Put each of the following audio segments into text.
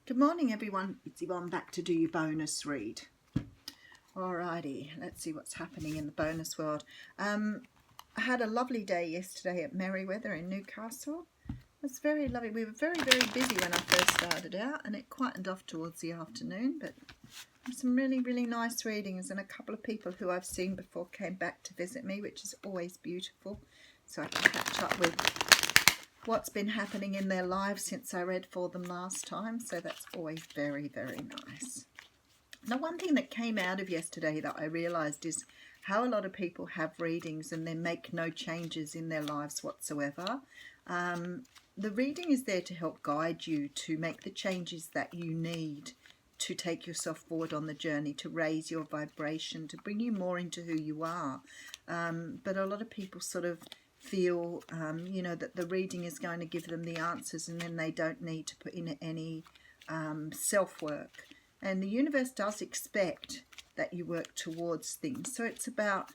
Good morning everyone, it's Yvonne back to do your bonus read. Alrighty, let's see what's happening in the bonus world. I had a lovely day yesterday at Merryweather in Newcastle. It was very lovely. We were very busy when I first started out and it quietened off towards the afternoon, but some really nice readings, and a couple of people who I've seen before came back to visit me, which is always beautiful, so I can catch up with what's been happening in their lives since I read for them last time, so that's always very nice. Now, one thing that came out of yesterday that I realised is how a lot of people have readings and then make no changes in their lives whatsoever. The reading is there to help guide you to make the changes that you need to take yourself forward on the journey, to raise your vibration, to bring you more into who you are. But a lot of people sort of feel, that the reading is going to give them the answers and then they don't need to put in any self-work. And the universe does expect that you work towards things. So it's about,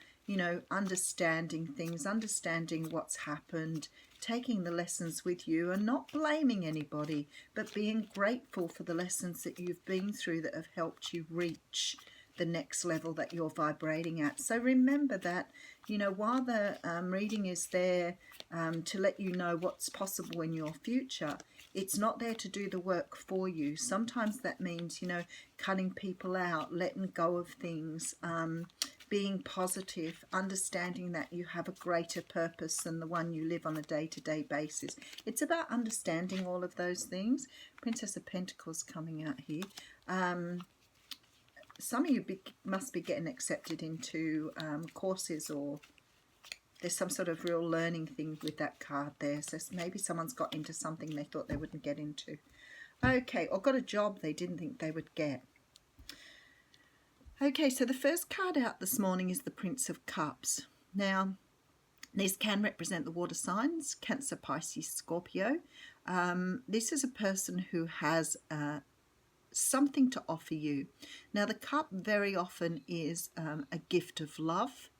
understanding things, understanding what's happened, taking the lessons with you and not blaming anybody, but being grateful for the lessons that you've been through that have helped you reach the next level that you're vibrating at. So remember that, while the reading is there to let you know what's possible in your future, it's not there to do the work for you. Sometimes that means, cutting people out, letting go of things, being positive, understanding that you have a greater purpose than the one you live on a day-to-day basis. It's about understanding all of those things. Princess of Pentacles coming out here. Some of you must be getting accepted into courses, or there's some sort of real learning thing with that card there. So maybe someone's got into something they thought they wouldn't get into. Okay, or got a job they didn't think they would get. Okay, so the first card out this morning is the Prince of Cups. Now, these can represent the water signs, Cancer, Pisces, Scorpio. This is a person who has something to offer you. Now, the cup very often is a gift of love.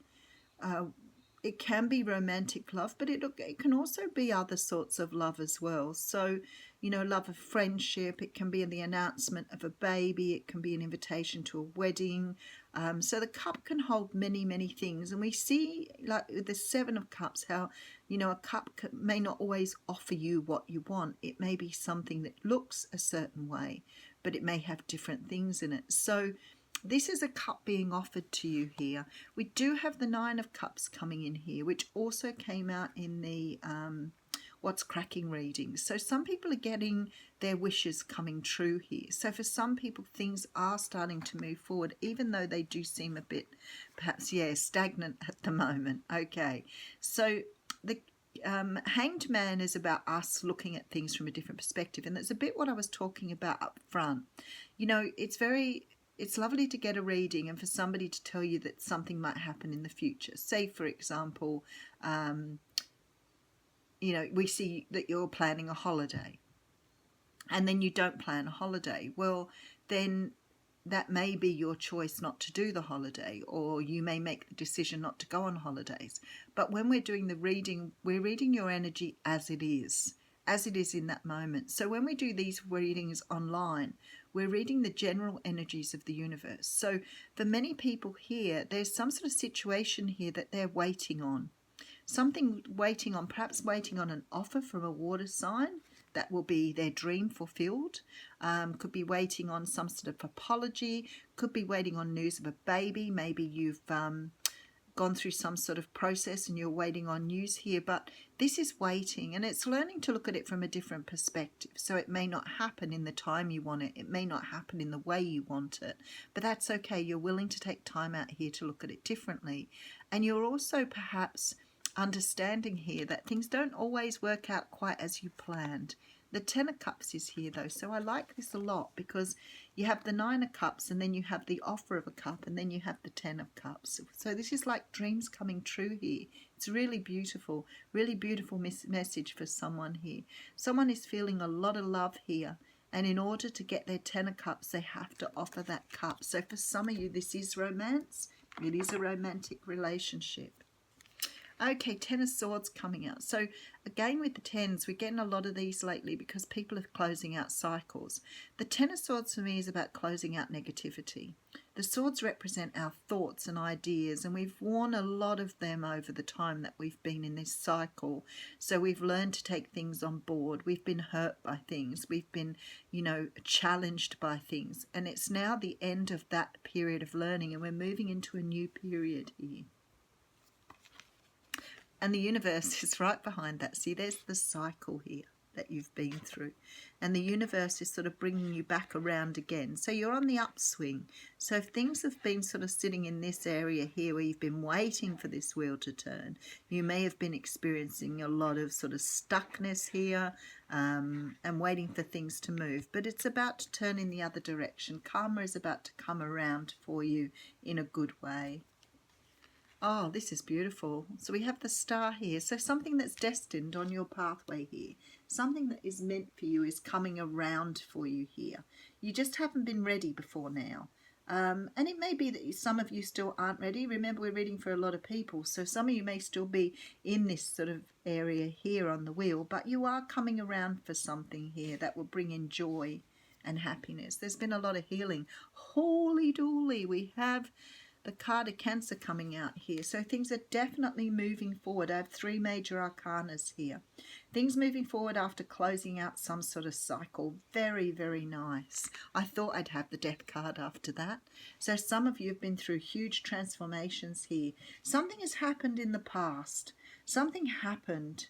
It can be romantic love, but it can also be other sorts of love as well. So, love of friendship. It can be the announcement of a baby. It can be an invitation to a wedding. So the cup can hold many things. And we see, like with the Seven of Cups, how, a cup may not always offer you what you want. It may be something that looks a certain way, but it may have different things in it. So this is a cup being offered to you here. We do have the Nine of Cups coming in here, which also came out in the What's Cracking reading. So some people are getting their wishes coming true here. So for some people, things are starting to move forward, even though they do seem a bit, perhaps, stagnant at the moment. Okay, so the Hanged Man is about us looking at things from a different perspective, and that's a bit what I was talking about up front. It's lovely to get a reading and for somebody to tell you that something might happen in the future. Say, for example, we see that you're planning a holiday and then you don't plan a holiday. Well, then that may be your choice not to do the holiday, or you may make the decision not to go on holidays. But when we're doing the reading, we're reading your energy as it is in that moment. So when we do these readings online, we're reading the general energies of the universe. So for many people here, there's some sort of situation here that they're waiting on. Perhaps waiting on an offer from a water sign that will be their dream fulfilled. Could be waiting on some sort of apology. Could be waiting on news of a baby. Maybe you've gone through some sort of process and you're waiting on news here, but this is waiting, and it's learning to look at it from a different perspective. So it may not happen in the time you want it. It may not happen in the way you want it, but that's okay. You're willing to take time out here to look at it differently. And you're also perhaps understanding here that things don't always work out quite as you planned. The Ten of Cups is here though, so I like this a lot because you have the Nine of Cups and then you have the offer of a cup and then you have the Ten of Cups. So this is like dreams coming true here. It's really beautiful message for someone here. Someone is feeling a lot of love here, and in order to get their Ten of Cups, they have to offer that cup. So for some of you, this is romance. It is a romantic relationship. Okay, Ten of Swords coming out. So again with the tens, we're getting a lot of these lately because people are closing out cycles. The Ten of Swords for me is about closing out negativity. The swords represent our thoughts and ideas, and we've worn a lot of them over the time that we've been in this cycle. So we've learned to take things on board. We've been hurt by things. We've been, challenged by things. And it's now the end of that period of learning, and we're moving into a new period here. And the universe is right behind that. See, there's the cycle here that you've been through. And the universe is sort of bringing you back around again. So you're on the upswing. So if things have been sort of sitting in this area here where you've been waiting for this wheel to turn, you may have been experiencing a lot of sort of stuckness here and waiting for things to move. But it's about to turn in the other direction. Karma is about to come around for you in a good way. Oh, this is beautiful. So we have the star here. So something that's destined on your pathway here. Something that is meant for you is coming around for you here. You just haven't been ready before now. And it may be that some of you still aren't ready. Remember, we're reading for a lot of people. So some of you may still be in this sort of area here on the wheel. But you are coming around for something here that will bring in joy and happiness. There's been a lot of healing. Holy dooly, we have the card of Cancer coming out here. So things are definitely moving forward. I have 3 major arcanas here. Things moving forward after closing out some sort of cycle. Very, very nice. I thought I'd have the Death card after that. So some of you have been through huge transformations here. Something has happened in the past. Something happened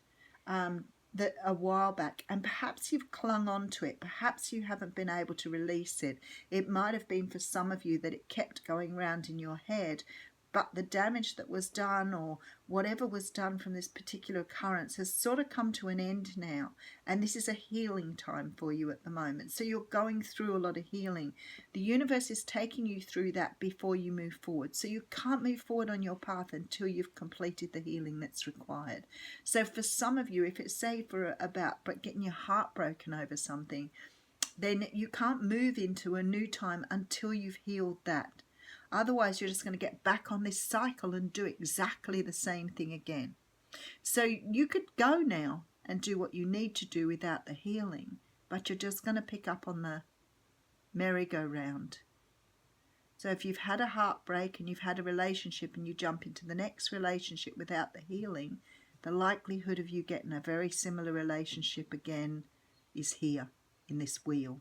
that a while back, and perhaps you've clung on to it, perhaps you haven't been able to release it. It might have been for some of you that it kept going round in your head, but the damage that was done or whatever was done from this particular occurrence has sort of come to an end now, and this is a healing time for you at the moment. So you're going through a lot of healing. The universe is taking you through that before you move forward, so you can't move forward on your path until you've completed the healing that's required. So for some of you, if it's say for about getting your heart broken over something, then you can't move into a new time until you've healed that. Otherwise, you're just going to get back on this cycle and do exactly the same thing again. So you could go now and do what you need to do without the healing, but you're just going to pick up on the merry-go-round. So if you've had a heartbreak and you've had a relationship and you jump into the next relationship without the healing, the likelihood of you getting a very similar relationship again is here in this wheel.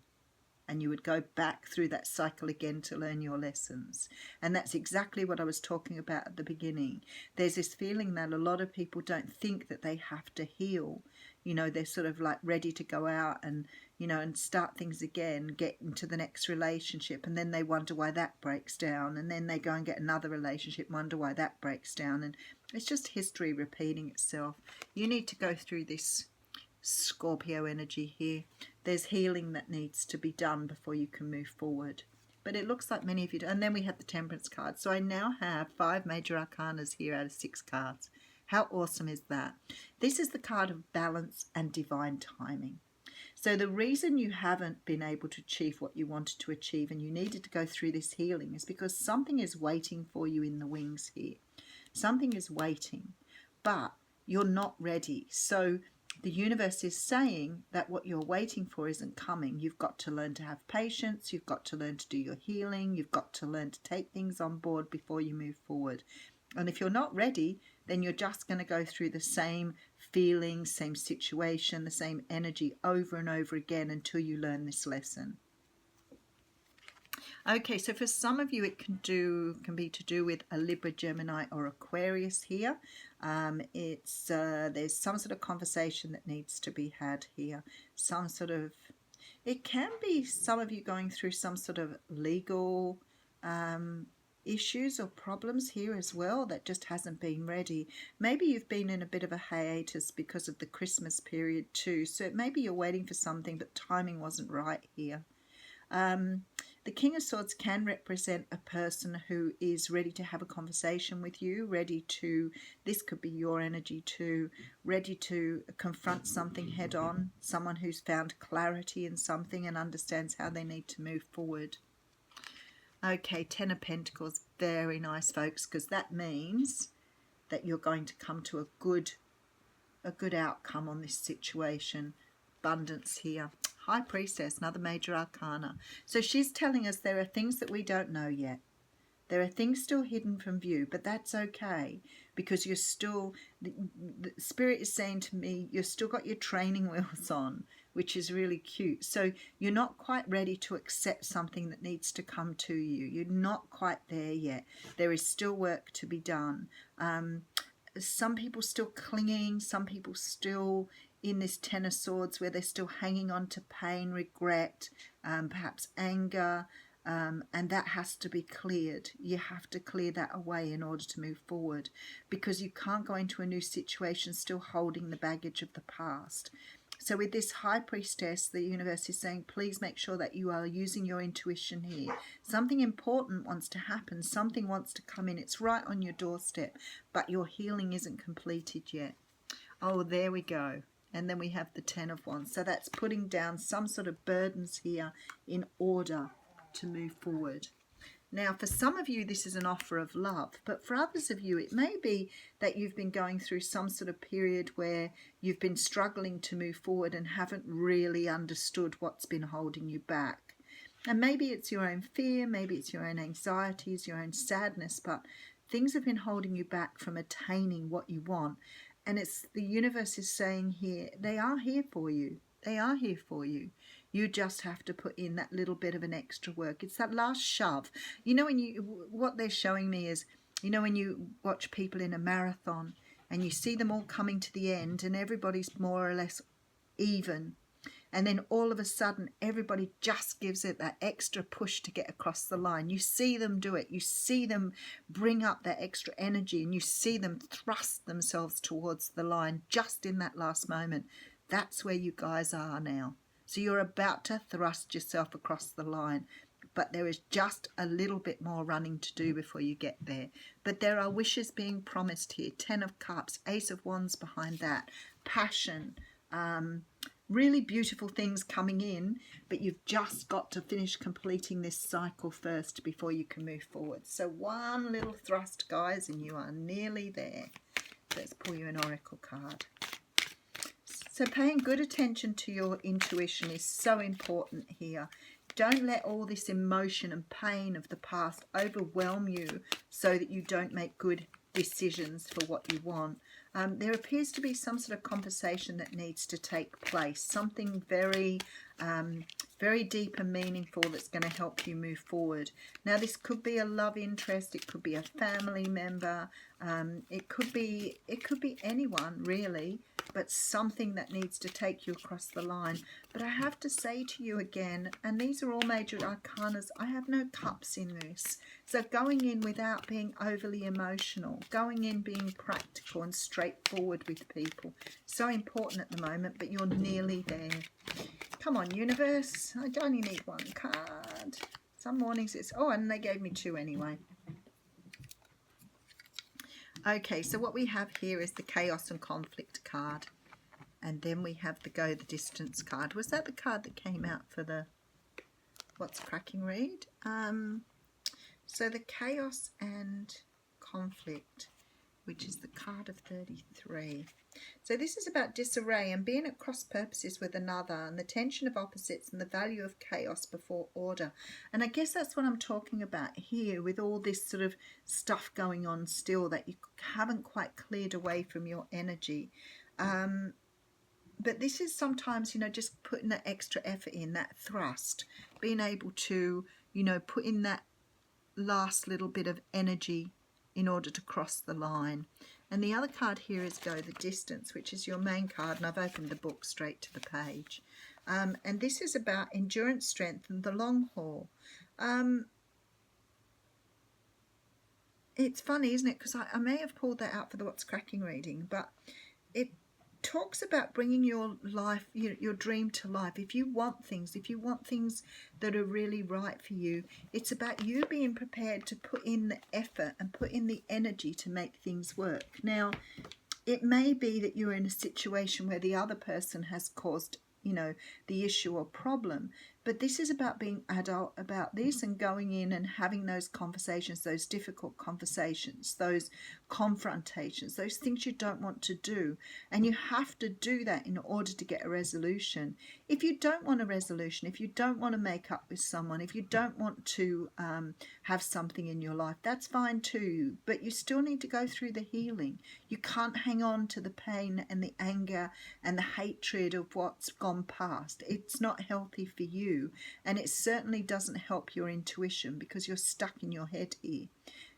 And you would go back through that cycle again to learn your lessons. And that's exactly what I was talking about at the beginning. There's this feeling that a lot of people don't think that they have to heal. They're sort of like ready to go out and, and start things again, get into the next relationship. And then they wonder why that breaks down. And then they go and get another relationship, wonder why that breaks down. And it's just history repeating itself. You need to go through this Scorpio energy here. There's healing that needs to be done before you can move forward. But it looks like many of you do. And then we have the Temperance card. So I now have 5 major arcanas here out of 6 cards. How awesome is that? This is the card of balance and divine timing. So the reason you haven't been able to achieve what you wanted to achieve and you needed to go through this healing is because something is waiting for you in the wings here. Something is waiting, but you're not ready. So the universe is saying that what you're waiting for isn't coming. You've got to learn to have patience. You've got to learn to do your healing. You've got to learn to take things on board before you move forward. And if you're not ready, then you're just going to go through the same feeling, same situation, the same energy over and over again until you learn this lesson. Okay, so for some of you it can be to do with a Libra, Gemini or Aquarius here. There's some sort of conversation that needs to be had here. It can be some of you going through some sort of legal issues or problems here as well that just hasn't been ready. Maybe you've been in a bit of a hiatus because of the Christmas period too. So maybe you're waiting for something but timing wasn't right here. The King of Swords can represent a person who is ready to have a conversation with you, this could be your energy too, ready to confront something head on, someone who's found clarity in something and understands how they need to move forward. Okay, 10 of Pentacles, very nice folks, because that means that you're going to come to a good outcome on this situation. Abundance here. High Priestess, another major arcana. So she's telling us there are things that we don't know yet. There are things still hidden from view, but that's okay, because you're still, the Spirit is saying to me, you've still got your training wheels on, which is really cute. So you're not quite ready to accept something that needs to come to you. You're not quite there yet. There is still work to be done. Some people still clinging, some people still in this Ten of Swords where they're still hanging on to pain, regret, perhaps anger, and that has to be cleared. You have to clear that away in order to move forward, because you can't go into a new situation still holding the baggage of the past. So with this High Priestess, the universe is saying, please make sure that you are using your intuition here. Something important wants to happen. Something wants to come in. It's right on your doorstep, but your healing isn't completed yet. Oh, there we go. And then we have the Ten of Wands. So that's putting down some sort of burdens here in order to move forward. Now, for some of you, this is an offer of love, but for others of you, it may be that you've been going through some sort of period where you've been struggling to move forward and haven't really understood what's been holding you back. And maybe it's your own fear, maybe it's your own anxieties, your own sadness, but things have been holding you back from attaining what you want. And it's the universe is saying here, they are here for you. They are here for you. You just have to put in that little bit of an extra work. It's that last shove. You know, what they're showing me is, you know, when you watch people in a marathon and you see them all coming to the end and everybody's more or less even. And then all of a sudden, everybody just gives it that extra push to get across the line. You see them do it. You see them bring up that extra energy and you see them thrust themselves towards the line just in that last moment. That's where you guys are now. So you're about to thrust yourself across the line, but there is just a little bit more running to do before you get there. But there are wishes being promised here. 10 of Cups, Ace of Wands behind that, passion, really beautiful things coming in, but you've just got to finish completing this cycle first before you can move forward. So one little thrust, guys, and you are nearly there. Let's pull you an oracle card. So paying good attention to your intuition is so important here. Don't let all this emotion and pain of the past overwhelm you so that you don't make good decisions for what you want. There appears to be some sort of conversation that needs to take place, something very deep and meaningful that's going to help you move forward. Now, this could be a love interest, it could be a family member, it could be anyone really, but something that needs to take you across the line. But I have to say to you again, and these are all major arcanas, I have no cups in this. So going in without being overly emotional, going in being practical and straightforward with people, so important at the moment, but you're nearly there. Come on, universe, I only need one card. Some mornings it's, oh, and they gave me two anyway. Okay, so what we have here is the Chaos and Conflict card. And then we have the Go the Distance card. Was that the card that came out for the What's Cracking read? So the Chaos and Conflict, which is the card of 33. So this is about disarray and being at cross purposes with another, and the tension of opposites and the value of chaos before order. And I guess that's what I'm talking about here with all this sort of stuff going on still that you haven't quite cleared away from your energy. But this is sometimes, you know, just putting that extra effort in, that thrust, being able to, you know, put in that last little bit of energy in order to cross the line. And the other card here is Go the Distance, which is your main card, and I've opened the book straight to the page. And this is about endurance, strength, and the long haul. It's funny, isn't it? Because I may have pulled that out for the What's Cracking reading, but it talks about bringing your life, your dream to life. If you want things that are really right for you, it's about you being prepared to put in the effort and put in the energy to make things work. Now, it may be that you're in a situation where the other person has caused, you know, the issue or problem, But this is about being adult about this and going in and having those conversations, those difficult conversations, those confrontations, those things you don't want to do. And you have to do that in order to get a resolution. If you don't want a resolution, if you don't want to make up with someone, if you don't want to have something in your life, that's fine too. But you still need to go through the healing. You can't hang on to the pain and the anger and the hatred of what's gone past. It's not healthy for you. And it certainly doesn't help your intuition because you're stuck in your head here.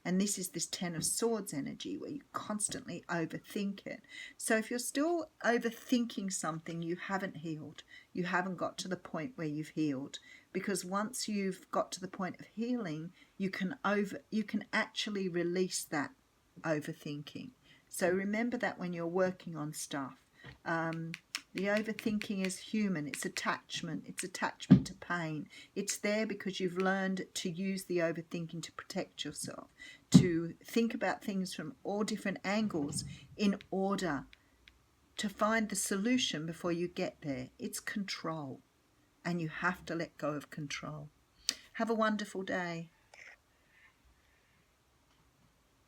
And this is this Ten of Swords energy where you constantly overthink it. So if you're still overthinking something, you haven't healed. You haven't got to the point where you've healed. Because once you've got to the point of healing, you can actually release that overthinking. So remember that when you're working on stuff. The overthinking is human. It's attachment. It's attachment to pain. It's there because you've learned to use the overthinking to protect yourself, to think about things from all different angles in order to find the solution before you get there. It's control, and you have to let go of control. Have a wonderful day.